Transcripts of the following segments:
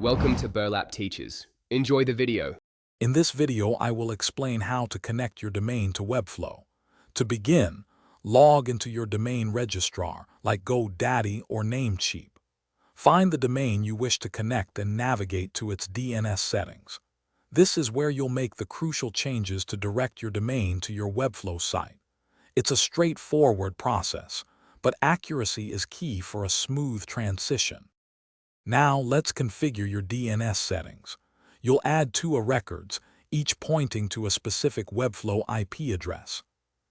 Welcome to Burlap Teaches. Enjoy the video. In this video, I will explain how to connect your domain to Webflow. To begin, log into your domain registrar like GoDaddy or Namecheap. Find the domain you wish to connect and navigate to its DNS settings. This is where you'll make the crucial changes to direct your domain to your Webflow site. It's a straightforward process, but accuracy is key for a smooth transition. Now let's configure your DNS settings. You'll add two records, each pointing to a specific Webflow IP address.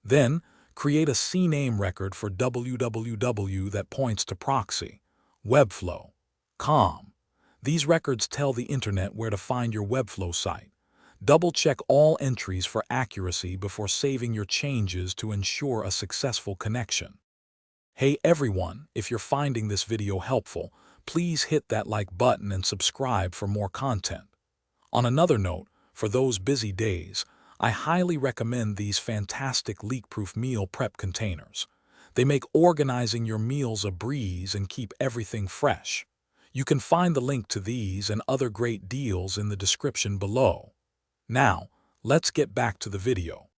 Then, create a CNAME record for www that points to proxy, Webflow, com. These records tell the internet where to find your Webflow site. Double-check all entries for accuracy before saving your changes to ensure a successful connection. Hey everyone, if you're finding this video helpful, please hit that like button and subscribe for more content. On another note, for those busy days, I highly recommend these fantastic leak-proof meal prep containers. They make organizing your meals a breeze and keep everything fresh. You can find the link to these and other great deals in the description below. Now, let's get back to the video.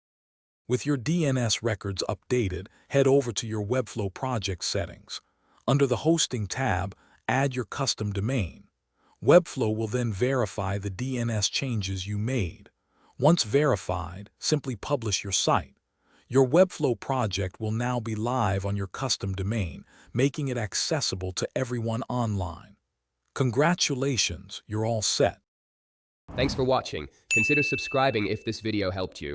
With your DNS records updated, head over to your Webflow project settings. Under the Hosting tab, add your custom domain. Webflow will then verify the DNS changes you made. Once verified, simply publish your site. Your Webflow project will now be live on your custom domain, making it accessible to everyone online. Congratulations, you're all set. Thanks for watching. Consider subscribing if this video helped you.